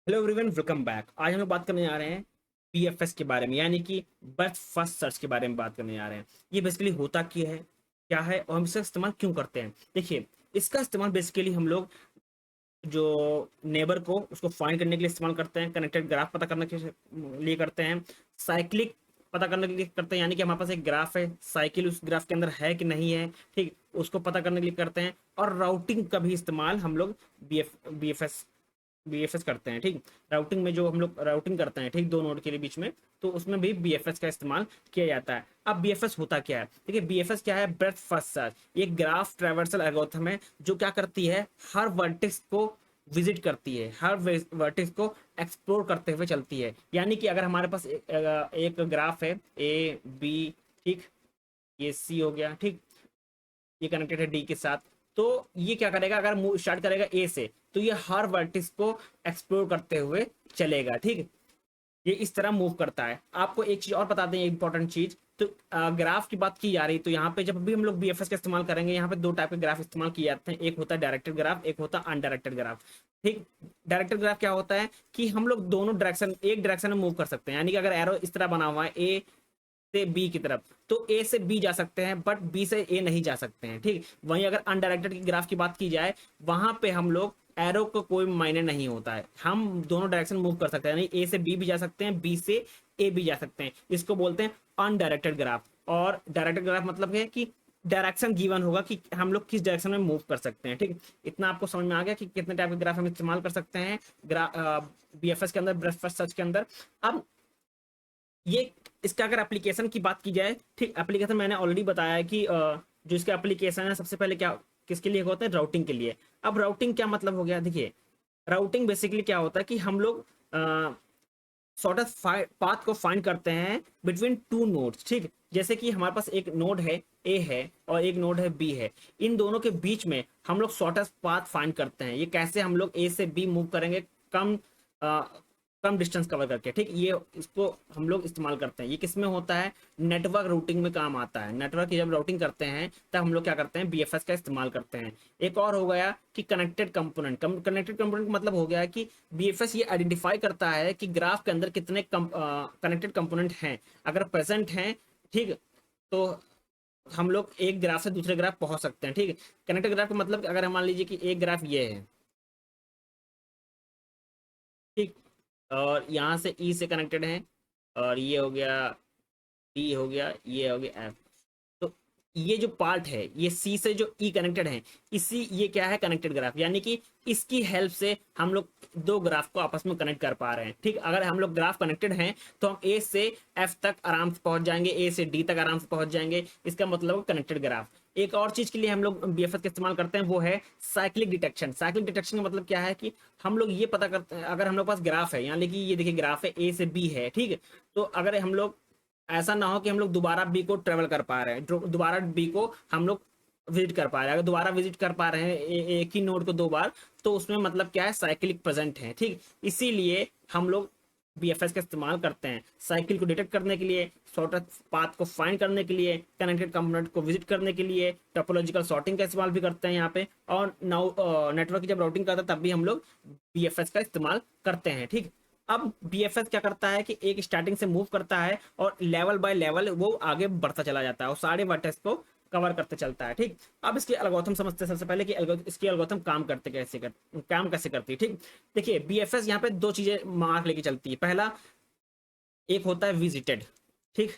Hello everyone, welcome back. आज हम लोग बात करने जा रहे हैं बीएफएस के बारे में, यानी कि बर्थ फर्स्ट सर्च के बारे में बात करने जा रहे हैं। ये बेसिकली होता क्या है और हम इसका इस्तेमाल क्यों करते हैं। देखिए, इसका इस्तेमाल बेसिकली हम लोग जो नेबर को उसको फाइंड करने के लिए इस्तेमाल करते हैं, कनेक्टेड ग्राफ पता करने के लिए करते हैं, साइक्लिक पता करने के लिए करते हैं, यानी कि हमारे पास एक ग्राफ है, साइकिल उस ग्राफ के अंदर है कि नहीं है, ठीक, उसको पता करने के लिए करते हैं। और राउटिंग का भी इस्तेमाल हम लोग बीएफएस बीएफएस करते हैं, ठीक। राउटिंग में जो हम लोग राउटिंग करते हैं, ठीक, दो नोड के लिए बीच में, तो उसमें भी बीएफएस का इस्तेमाल किया जाता है। अब बीएफएस होता क्या है? देखिए, बीएफएस क्या है? Breath first search. ये ग्राफ ट्रैवर्सल एल्गोरिथम है जो क्या करती है, हर वर्टेक्स को विजिट करती है, हर वर्टेक्स को एक्सप्लोर करते हुए चलती है। यानी कि अगर हमारे पास एक ग्राफ है ए बी, ठीक, ये सी हो गया, ठीक, ये कनेक्टेड है डी के साथ, तो ये क्या करेगा, अगर मूव स्टार्ट करेगा ए से, तो ये हर वर्टिस को एक्सप्लोर करते हुए चलेगा, ठीक। ये इस तरह मूव करता है। आपको एक चीज और बता दें, इंपॉर्टेंट चीज, तो ग्राफ की बात की जा रही, तो यहाँ पे जब भी हम लोग बीएफएस का इस्तेमाल करेंगे, यहाँ पे दो टाइप के ग्राफ इस्तेमाल किए जाते हैं। एक होता है डायरेक्टेड ग्राफ, एक होता है अनडायरेक्टेड ग्राफ, ठीक। डायरेक्टेड ग्राफ क्या होता है कि हम लोग दोनों डायरेक्शन, एक डायरेक्शन में मूव कर सकते हैं, यानी कि अगर एरो इस तरह बना हुआ है ए से बी की तरफ, तो ए से बी जा सकते हैं, बट बी से ए नहीं जा सकते हैं, ठीक। वहीं अगर अनडायरेक्टेड की ग्राफ की बात की जाए, वहां पे हम लोग एरो का कोई मायने नहीं होता है, हम दोनों डायरेक्शन मूव कर सकते हैं, यानी ए से बी भी जा सकते हैं, बी से ए भी जा सकते हैं। इसको बोलते हैं अनडायरेक्टेड ग्राफ। और डायरेक्टेड ग्राफ मतलब है कि डायरेक्शन गिवन होगा कि हम लोग किस डायरेक्शन में मूव कर सकते हैं, ठीक। इतना आपको समझ में आ गया कि कितने टाइप के ग्राफ हम इस्तेमाल कर सकते हैं बीएफएस के अंदर, ब्रेथ सर्च के अंदर। अब ये इसका अगर एप्लीकेशन की बात की जाए, ठीक, एप्लीकेशन मैंने ऑलरेडी बताया है कि जो इसका एप्लीकेशन है, सबसे पहले क्या किसके लिए होता है? राउटिंग के लिए। अब राउटिंग क्या मतलब हो गया? देखिए, राउटिंग बेसिकली क्या होता है कि हम लोग शॉर्टेस्ट पाथ को फाइंड करते हैं बिटवीन टू नोड्स, ठीक। जैसे कि हमारे पास एक नोड है ए है और एक नोड है बी है, इन दोनों के बीच में हम लोग शॉर्टेस्ट पाथ फाइंड करते हैं। ये कैसे? हम लोग ए से बी मूव करेंगे कम कम डिस्टेंस कवर करके, ठीक। ये इसको हम लोग इस्तेमाल करते हैं। ये किस में होता है? नेटवर्क रूटिंग में काम आता है। नेटवर्क की जब राउटिंग करते हैं तब हम लोग क्या करते हैं? बीएफएस का इस्तेमाल करते हैं। एक और हो गया कि कनेक्टेड कंपोनेंट। कनेक्टेड कंपोनेंट का मतलब हो गया कि बीएफएस ये आइडेंटिफाई करता है कि ग्राफ के अंदर कितने कनेक्टेड कंपोनेंट हैं। अगर प्रेजेंट हैं, ठीक, तो हम लोग एक ग्राफ से दूसरे ग्राफ पहुंच सकते हैं, ठीक। कनेक्टेड ग्राफ का मतलब अगर मान लीजिए कि एक ग्राफ ये है, ठीक, और यहाँ से ई से कनेक्टेड है, और ये हो गया डी, हो गया ये हो गया एफ। तो ये जो पार्ट है, ये सी से जो ई कनेक्टेड है, इसी ये क्या है? Connected graph. यानी कि इसकी हेल्प से हम लोग दो ग्राफ को आपस में कनेक्ट कर पा रहे हैं, ठीक। अगर हम लोग ग्राफ कनेक्टेड हैं तो हम ए से एफ तक आराम से पहुंच जाएंगे, ए से डी तक आराम से पहुंच जाएंगे। इसका मतलब कनेक्टेड ग्राफ। एक और चीज के लिए हम लोग बीएफएस का इस्तेमाल करते हैं, वो है साइक्लिक डिटेक्शन। साइक्लिक डिटेक्शन का मतलब क्या है कि हम लोग ये पता करते हैं, अगर हम लोग पास ग्राफ है, यानी कि ये देखिए ग्राफ है ए से बी है, ठीक। तो अगर हम लोग, ऐसा ना हो कि हम लोग दोबारा बी को ट्रेवल कर पा रहे हैं, दोबारा बी को हम लोग विजिट कर पा रहे हैं। अगर दोबारा विजिट कर पा रहे हैं एक ही नोड को दो बार, तो उसमें मतलब क्या है? साइक्लिक प्रेजेंट है, ठीक। इसीलिए हम लोग बीएफएस का इस्तेमाल करते हैं साइकिल को डिटेक्ट करने के लिए, शॉर्टेस्ट पाथ को फाइंड करने के लिए, कनेक्टेड कंपोनेंट को विजिट करने के लिए, टोपोलॉजिकल सॉर्टिंग का इस्तेमाल भी करते हैं यहाँ पे। और नाउ नेटवर्क की जब राउटिंग करते हैं तब भी हम लोग बीएफएस का इस्तेमाल करते हैं, ठीक। अब बीएफएस क्या करता है कि एक स्टार्टिंग से मूव करता है और लेवल बाय लेवल वो आगे बढ़ता चला जाता है और सारे वर्टेक्स को कवर करते चलता है, ठीक। अब इसकी एल्गोरिथम समझते हैं सबसे पहले कि इसकी एल्गोरिथम काम कैसे करती है, ठीक। देखिए, बीएफएस यहाँ पे दो चीजें मार्क लेके चलती है। पहला, एक होता है विजिटेड, ठीक,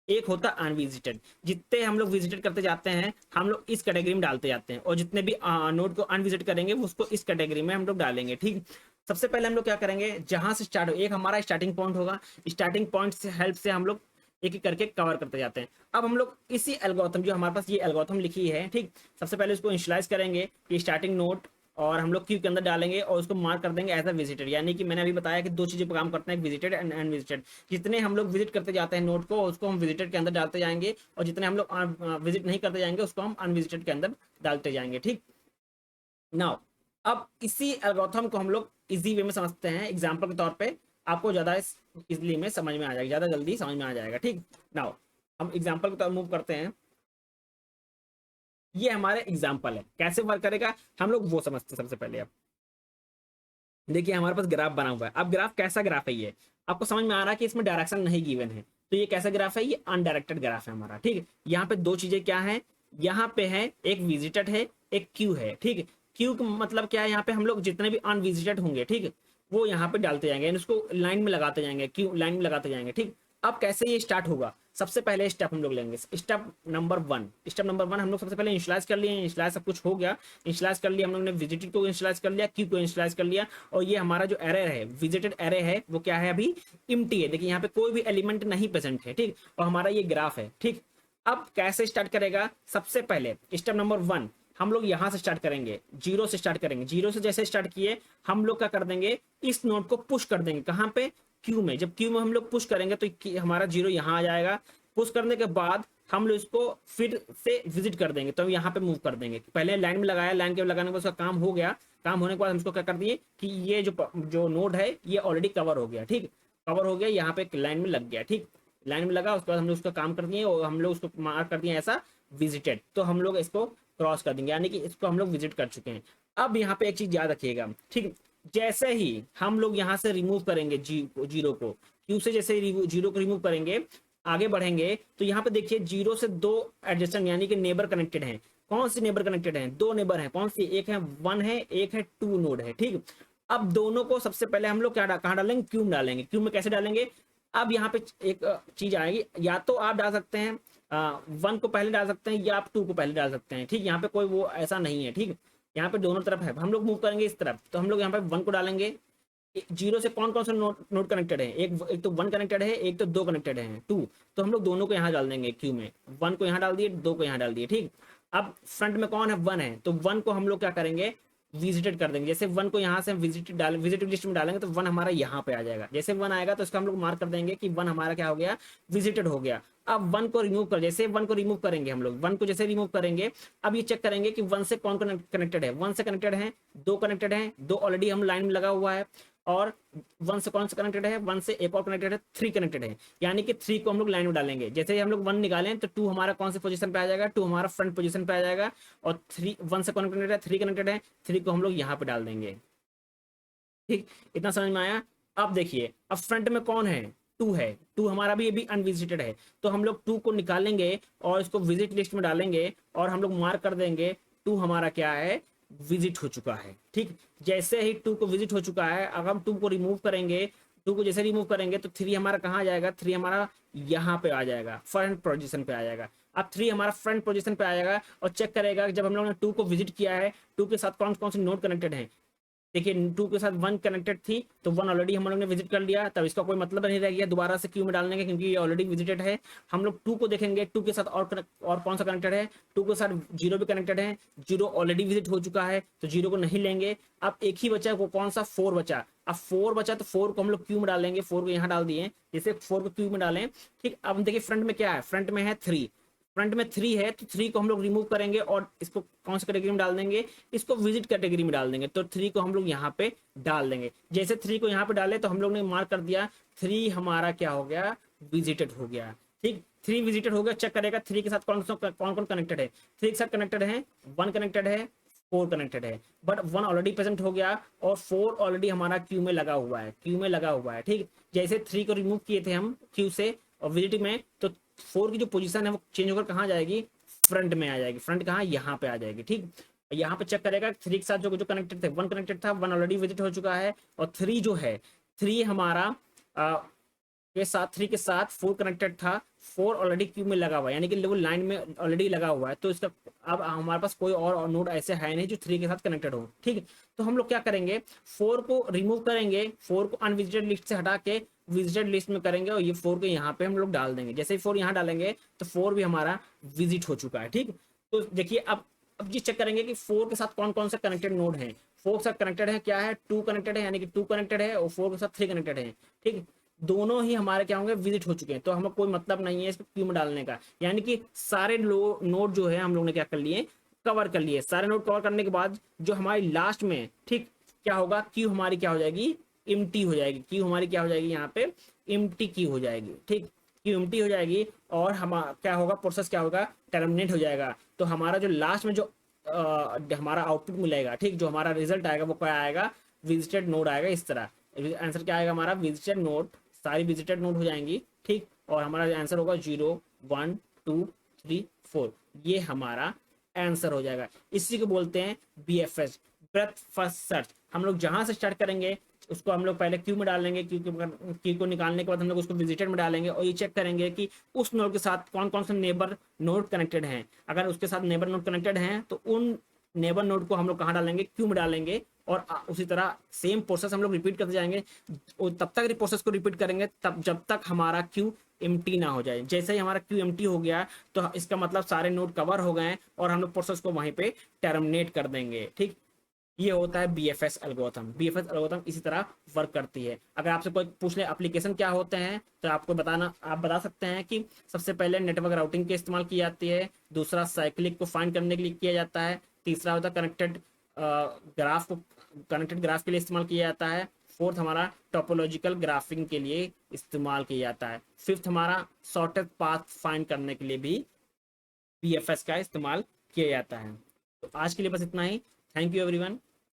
एक होता है अनविजिटेड। जितने हम लोग विजिटेड करते जाते हैं, हम लोग इस कैटेगरी में डालते जाते हैं, और जितने भी नोड को अनविजिट करेंगे उसको इस कैटेगरी में हम लोग डालेंगे, ठीक। सबसे पहले हम लोग क्या करेंगे, जहां से स्टार्ट हो, एक हमारा स्टार्टिंग पॉइंट होगा, स्टार्टिंग पॉइंट से हेल्प से हम लोग एक एक करके कवर करते जाते हैं। अब हम लोग इसी एल्गोरिथम, जो हमारे पास ये एल्गोरिथम लिखी है, ठीक, सबसे पहले उसको इनिशियलाइज करेंगे कि स्टार्टिंग नोड, और हम लोग क्यू के अंदर डालेंगे और उसको मार्क कर देंगे एज अ विजिटेड। यानी कि मैंने अभी बताया कि दो चीजें पर काम करते हैं, एक विजिटेड एंड अनविजिटेड। जितने हम लोग विजिट करते जाते हैं नोड को, उसको हम विजिटेड के अंदर डालते जाएंगे, और जितने हम लोग विजिट नहीं करते जाएंगे उसको हम अनविजिटेड के अंदर डालते जाएंगे, ठीक। नाउ, अब इसी एल्गोरिथम को हम लोग इजी वे में समझते हैं, एग्जाम्पल के तौर पे आपको ज्यादा इजली में समझ में आ जाएगा, ज्यादा जल्दी समझ में आ जाएगा, ठीक। नाउ, हम एग्जाम्पल की तरफ मूव करते हैं। ये हमारे एग्जाम्पल है, कैसे वर्क करेगा हम लोग वो समझते हैं सबसे पहले। अब देखिए हमारे पास ग्राफ बना हुआ है। अब ग्राफ कैसा ग्राफ है, ये आपको समझ में आ रहा है कि इसमें डायरेक्शन नहीं गिवन है। तो ये कैसा ग्राफ है, ये अनडायरेक्टेड ग्राफ है हमारा, ठीक है। यहाँ पे दो चीजें क्या है, यहाँ पे है एक विजिटेड है, एक क्यू है, ठीक है। क्यू का मतलब क्या है, यहाँ पे हम लोग जितने भी अनविजिटेड होंगे, ठीक है, वो यहाँ पे डालते जाएंगे, यानी उसको लाइन में लगाते जाएंगे, क्यू लाइन में लगाते जाएंगे, ठीक। अब कैसे ये स्टार्ट होगा, सबसे पहले स्टेप हम लोग लेंगे, स्टेप नंबर वन हम लोग सबसे पहले इंश्लाइज कर लिए, इंश्लाइज सब कुछ हो गया, इंश्लाइज कर लिया हम लोग ने, विजिटेड को इंश्लाइज कर लिया, क्यू को इंश्लाइज कर लिया, और ये हमारा जो एरे है, विजिटेड एरे है, वो क्या है, अभी इम्प्टी है। देखिए यहाँ पे कोई भी एलिमेंट नहीं प्रेजेंट है, ठीक। और हमारा ये ग्राफ है, ठीक। अब कैसे स्टार्ट करेगा, सबसे पहले स्टेप नंबर वन हम लोग यहाँ से स्टार्ट करेंगे, जीरो से स्टार्ट करेंगे। जीरो से जैसे स्टार्ट किए, हम लोग क्या कर देंगे, इस नोड को पुश कर देंगे, कहाँ पे, क्यू में। जब क्यू में हम लोग पुश करेंगे तो हमारा जीरो यहाँ आ जाएगा। पुश करने के बाद हम लोग इसको फिर से विजिट कर देंगे, तो हम यहाँ पे मूव कर देंगे। पहले लाइन में लगाया, लाइन के लगाने के बाद उसका काम हो गया, काम होने के बाद हम इसको क्या कर दिए कि ये जो नोड है ये ऑलरेडी कवर हो गया, ठीक। कवर हो गया, यहाँ पे लाइन में लग गया, ठीक। लाइन में लगा, उसके बाद हम लोग उसका काम कर दिए और हम लोग उसको मार्क कर दिए ऐसा विजिटेड, तो हम लोग इसको क्रॉस कर देंगे, यानी कि इसको हम लोग विजिट कर चुके हैं। अब यहाँ पे एक चीज याद रखिएगा, ठीक। जैसे ही हम लोग यहाँ से रिमूव करेंगे जीरो को, क्यू से जैसे जीरो को रिमूव करेंगे, आगे बढ़ेंगे, तो यहाँ पे देखिए जीरो से दो एडजेसेंट यानी कि नेबर कनेक्टेड हैं। कौन सी नेबर कनेक्टेड हैं, दो नेबर हैं, कौन सी, एक है वन है, एक है टू नोड है, ठीक। अब दोनों को सबसे पहले हम लोग क्या कहाँ डालेंगे, क्यू में डालेंगे। क्यू में कैसे डालेंगे, अब यहाँ पे एक चीज आएगी, या तो आप डाल सकते हैं वन को पहले डाल सकते हैं, या आप टू को पहले डाल सकते हैं, ठीक। यहाँ पे कोई वो ऐसा नहीं है, ठीक। यहाँ पे दोनों तरफ है, हम लोग मूव करेंगे इस तरफ, तो हम लोग यहाँ पे वन को डालेंगे। जीरो से कौन कौन सा नोड कनेक्टेड है, एक तो वन कनेक्टेड है, एक तो दो कनेक्टेड है, टू। तो हम लोग दोनों को यहाँ डाल देंगे क्यू में, वन को यहाँ डाल दिए, दो को यहाँ डाल दिए, ठीक। अब फ्रंट में कौन है, वन है, तो वन को हम लोग क्या करेंगे, विजिटेड कर देंगे। जैसे वन को यहाँ से विजिटेड लिस्ट में डालेंगे तो वन हमारा यहाँ पे आ जाएगा। जैसे वन आएगा तो इसका हम लोग मार्क कर देंगे कि वन हमारा क्या हो गया, विजिटेड हो गया। अब वन को रिमूव कर, जैसे वन को रिमूव करेंगे हम लोग, वन को जैसे रिमूव करेंगे, अब ये चेक करेंगे कि वन से कौन कनेक्टेड है, वन से कनेक्टेड है, दो कनेक्टेड है, दो ऑलरेडी हम लाइन में लगा हुआ है, और वन से कौन सा कनेक्टेड है, वन से एक और कनेक्टेड है, थ्री कनेक्टेड है, यानी कि थ्री को हम लोग लाइन में डालेंगे। जैसे ही हम लोग वन निकालें तो टू हमारा कौन से पोजीशन पे आ जाएगा, टू हमारा फ्रंट पोजीशन पे आ जाएगा, और थ्री वन से कनेक्टेड है, थ्री कनेक्टेड है, थ्री को हम लोग यहाँ पे डाल देंगे, ठीक। इतना समझ में आया। अब देखिए, अब फ्रंट में कौन है, टू है, टू हमारा भी ये भी अनविजिटेड है, तो हम लोग टू को निकालेंगे और इसको विजिट लिस्ट में डालेंगे, और हम लोग मार्क कर देंगे टू हमारा क्या है, विजिट हो चुका है, ठीक। जैसे ही टू को विजिट हो चुका है, अगर हम टू को रिमूव करेंगे, टू को जैसे रिमूव करेंगे तो थ्री हमारा कहाँ आ जाएगा, थ्री हमारा यहाँ पे आ जाएगा, फ्रंट पोजीशन पे आ जाएगा। अब थ्री हमारा फ्रंट पोजीशन पे आ जाएगा और चेक करेगा जब हम लोग ने टू को विजिट किया है, टू के साथ कौन कौन से नोड कनेक्टेड हैं। देखिए टू के साथ वन कनेक्टेड थी, तो वन ऑलरेडी हम लोग ने विजिट कर लिया, तब इसका कोई मतलब नहीं रह गया दोबारा से क्यू में डालने का, क्योंकि ये ऑलरेडी विजिटेड है। हम लोग टू को देखेंगे, टू के साथ और कौन सा कनेक्टेड है, टू के साथ जीरो भी कनेक्टेड है, जीरो ऑलरेडी विजिट हो चुका है, तो जीरो को नहीं लेंगे। अब एक ही बचा, वो कौन सा, फोर बचा। अब फोर बचा तो फोर को हम लोग क्यू में डालेंगे, फोर को यहाँ डाल दिए, जैसे फोर को क्यू में डालें, ठीक। अब देखिए फ्रंट में क्या है, फ्रंट में है थ्री, फ्रंट में थ्री है, तो थ्री को हम लोग रिमूव करेंगे और इसको कौन सी कैटेगरी में डाल देंगे, इसको विजिट कैटेगरी में डाल देंगे, तो थ्री को हम लोग यहाँ पे डाल देंगे। जैसे थ्री को यहाँ पे डाले तो हम लोग ने मार्क कर दिया, थ्री हमारा क्या हो गया, विजिटेड हो गया, ठीक। थ्री विजिटेड हो गया, चेक करेगा थ्री के साथ कौन कौन कनेक्टेड है, थ्री के साथ कनेक्टेड है, वन कनेक्टेड है, फोर कनेक्टेड है, बट वन ऑलरेडी प्रेजेंट हो गया और फोर ऑलरेडी हमारा क्यू में लगा हुआ है, क्यू में लगा हुआ है, ठीक। जैसे थ्री को रिमूव किए थे हम क्यू से और विजिट में, तो फोर की जो पोजीशन है वो चेंज होकर कहाँ जाएगी, फ्रंट में आ जाएगी। फ्रंट कहाँ, यहाँ पे आ जाएगी, ठीक। यहाँ पे चेक करेगा थ्री के साथ जो कनेक्टेड थे, वन कनेक्टेड था, वन ऑलरेडी विजिट हो चुका है, और थ्री जो है, थ्री हमारा के साथ, थ्री के साथ फोर कनेक्टेड था, फोर ऑलरेडी क्यू में लगा हुआ है, यानी कि वो लाइन में ऑलरेडी लगा हुआ है, तो इसका अब हमारे पास कोई और नोड ऐसे है नहीं जो थ्री के साथ कनेक्टेड हो, ठीक। तो हम लोग क्या करेंगे, फोर को रिमूव करेंगे, फोर को अनविजिटेड लिस्ट से हटा के विजिटेड लिस्ट में करेंगे, और ये फोर को यहाँ पे हम लोग डाल देंगे। जैसे ही फोर यहाँ डालेंगे तो फोर भी हमारा विजिट हो चुका है, ठीक। तो देखिए अब ये चेक करेंगे कि फोर के साथ कौन कौन से कनेक्टेड नोड है। फोर के साथ कनेक्टेड है क्या है, टू कनेक्टेड है, यानी कि टू कनेक्टेड है, और फोर के साथ थ्री कनेक्टेड है, ठीक। दोनों ही हमारे क्या होंगे, विजिट हो चुके हैं, तो हमें कोई मतलब नहीं है इसको क्यू में डालने का, यानी कि सारे नोड जो है हम लोग ने क्या कर लिए, कवर कर लिए। सारे नोड कवर करने के बाद जो हमारी लास्ट में, ठीक, क्या होगा, क्यू हमारी क्या हो जाएगी, इम्प्टी हो जाएगी, क्यू हमारी क्या हो जाएगी, यहाँ पे इम्प्टी क्यू हो जाएगी, ठीक। क्यू इम्प्टी हो जाएगी और हम क्या होगा, प्रोसेस क्या होगा, टर्मिनेट हो जाएगा। तो हमारा जो लास्ट में जो हमारा आउटपुट मिलेगा, ठीक, जो हमारा रिजल्ट आएगा वो क्या आएगा, विजिटेड नोड आएगा इस तरह। आंसर क्या आएगा हमारा, विजिटेड नोड, सारी विजिटेड नोड हो जाएंगी, ठीक। और हमारा आंसर होगा 0 1 2 3 4, ये हमारा आंसर हो जाएगा। इसी को बोलते हैं BFS, ब्रेथ फर्स्ट सर्च। हम लोग जहां से स्टार्ट करेंगे उसको हम लोग पहले क्यू में डालेंगे, क्यू को निकालने के बाद हम लोग उसको विजिटेड में डालेंगे और ये चेक करेंगे कि उस नोड के साथ कौन कौन से नेबर नोड कनेक्टेड हैं। अगर उसके साथ नेबर नोड कनेक्टेड हैं तो उन नेबर नोड को हम लोग कहाँ डालेंगे, क्यू में डालेंगे। और उसी तरह सेम प्रोसेस हम लोग रिपीट करते जाएंगे, और तब तक प्रोसेस को रिपीट करेंगे तब जब तक हमारा क्यू एम्प्टी ना हो जाए। जैसे ही हमारा क्यू एम्प्टी हो गया तो इसका मतलब सारे नोड कवर हो गए और हम लोग प्रोसेस को वहीं पे टर्मिनेट कर देंगे, ठीक। ये होता है BFS एल्गोरिथम। BFS एल्गोरिथम इसी तरह वर्क करती है। अगर आपसे कोई पूछ ले एप्लीकेशन क्या होते हैं तो आपको बताना, आप बता सकते हैं कि सबसे पहले नेटवर्क राउटिंग के इस्तेमाल की जाती है, दूसरा साइक्लिक को फाइंड करने के लिए किया जाता है, तीसरा होता है कनेक्टेड ग्राफ को, कनेक्टेड ग्राफ के लिए इस्तेमाल किया जाता है, फोर्थ हमारा टोपोलॉजिकल ग्राफिंग के लिए इस्तेमाल किया जाता है, फिफ्थ हमारा शॉर्टेस्ट पाथ फाइंड करने के लिए भी BFS का इस्तेमाल किया जाता है। तो आज के लिए बस इतना ही। Thank you everyone.